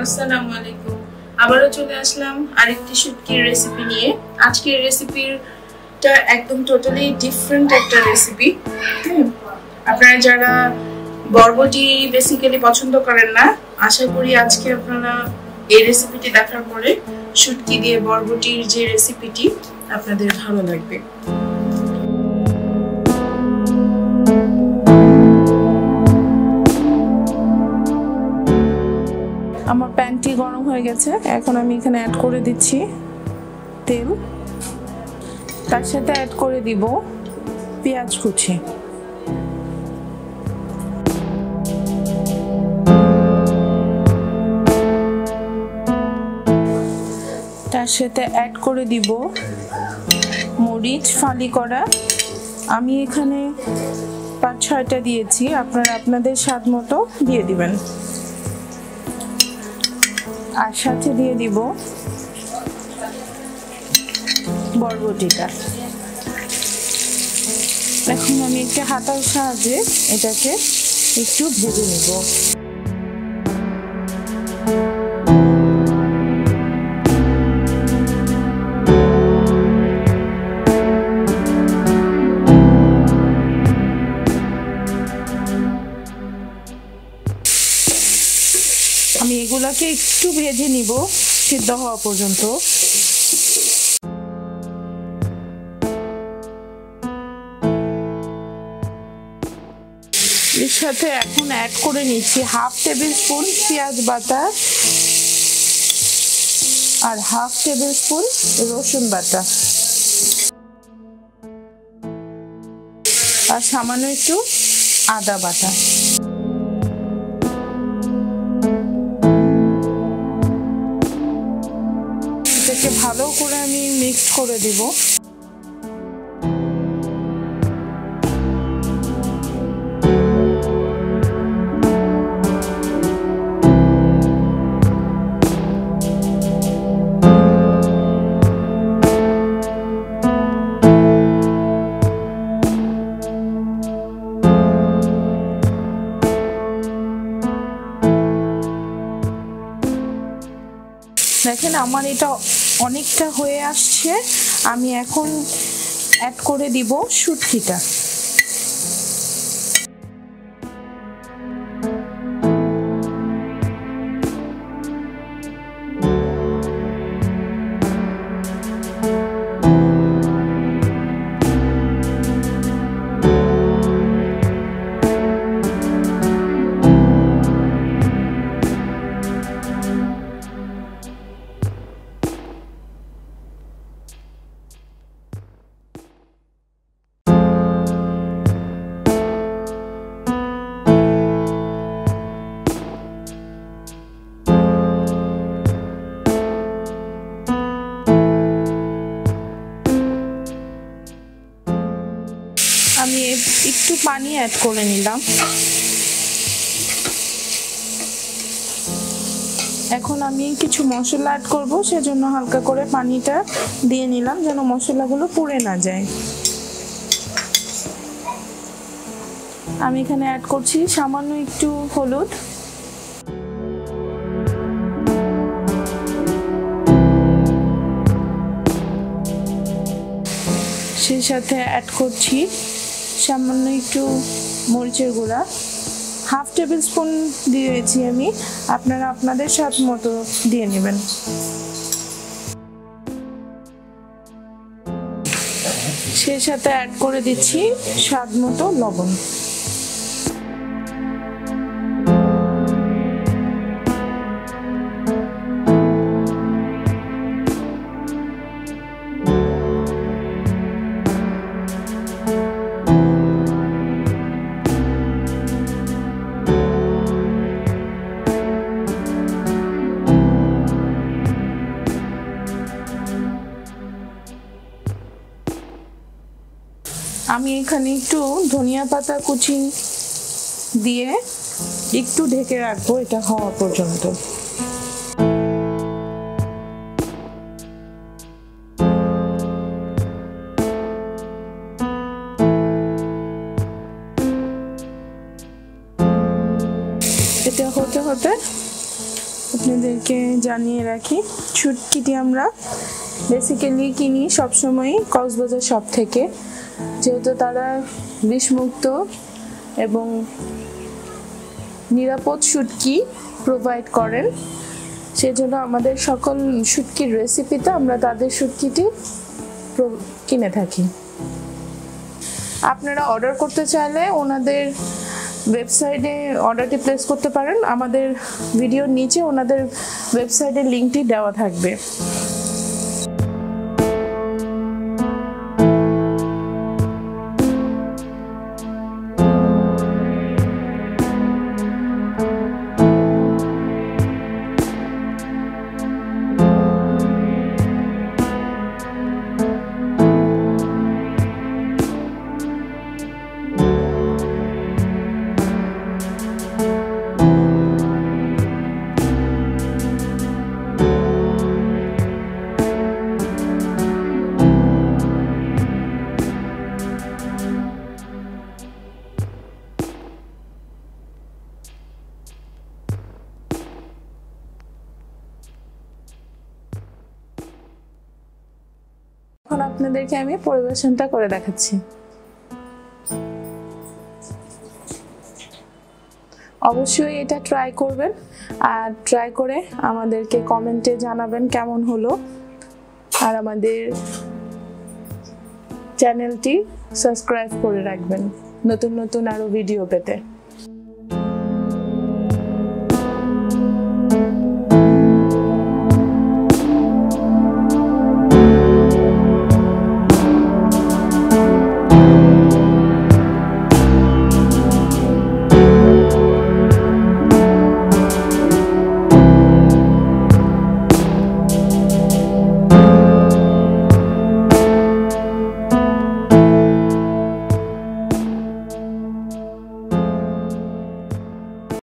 আসসালামু আলাইকুম। আবারও চলে আসলাম আরেকটি শুটকির রেসিপি নিয়ে। আজকের রেসিপিটা একদম টোটালি ডিফারেন্ট একটা রেসিপি। আপনারা যারা বরবটি বেসিক্যালি পছন্দ করেন না, আশা করি আজকে আপনারা এই রেসিপিটি দেখার পরে শুটকি দিয়ে বরবটির যে রেসিপিটি আপনাদের ভালো লাগবে। আমার প্যানটি গরম হয়ে গেছে, এখন আমি এখানে অ্যাড করে দিচ্ছি তেল। তার সাথে অ্যাড করে দিব পেঁয়াজ কুচি। তার সাথে অ্যাড করে দিব মরিচ ফালি করা। আমি এখানে 5-6টা দিয়েছি, আপনারা আপনাদের স্বাদ মতো দিয়ে দিবেন। আর সাথে দিয়ে দিব বরবটিটা। এখন আমি একটা হাতার সাহায্যে এটাকে একটু ভেজে নেব। আমি এগুলাকে একটু ভেজে নিব সিদ্ধ হওয়া পর্যন্ত। এর সাথে এখন অ্যাড করে নিচ্ছি 1/2 টেবিল স্পুন পেঁয়াজ বাটা আর 1/2 টেবিল স্পুন রসুন বাটা আর সামান্য একটু আদা বাটা। এটাকে ভালো করে আমি মিক্স করে দিব। দেখেন আমার এটা অনেকটা হয়ে আসছে। আমি এখন অ্যাড করে দিব শুটকিটা। আমি একটু পানি অ্যাড করে নিলাম। এখন আমি কিছু মশলা অ্যাড করব, সেজন্য হালকা করে পানিটা দিয়ে নিলাম যেন মশলাগুলো পুড়ে না যায়। আমি এখানে অ্যাড করছি সামান্য একটু হলুদ, সেই সাথে অ্যাড করছি সামান্য একটু মরিচের গুঁড়া। 1/2 টেবিল স্পুন দিয়েছি আমি, আপনারা আপনাদের স্বাদ মতো দিয়ে নেবেন। সেই সাথে অ্যাড করে দিচ্ছি স্বাদ মতো লবণ। আমি এখানে একটু ধনিয়া পাতা কুচি দিয়ে একটু ঢেকে রাখবো এটা হওয়া পর্যন্ত। এটা হতে হতে আপনাদেরকে জানিয়ে রাখি, শুটকিটি আমরা বেসিক্যালি কিনি সবসময় কক্সবাজার শপ থেকে, যেহেতু তারা বিষমুক্ত এবং নিরাপদ শুটকি প্রোভাইড করেন, সেজন্য আমাদের সকল শুটকির রেসিপিতে আমরা তাদের শুটকিটি কিনে থাকি। আপনারা অর্ডার করতে চাইলে ওনাদের ওয়েবসাইটে অর্ডারটি প্লেস করতে পারেন। আমাদের ভিডিওর নিচে ওনাদের ওয়েবসাইটের লিঙ্কটি দেওয়া থাকবে। এখন আপনাদেরকে আমি পরিবেশনটা করে দেখাচ্ছি। অবশ্যই এটা ট্রাই করবেন, আর ট্রাই করে আমাদেরকে কমেন্টে জানাবেন কেমন হলো, আর আমাদের চ্যানেলটি সাবস্ক্রাইব করে রাখবেন নতুন নতুন আরো ভিডিও পেতে।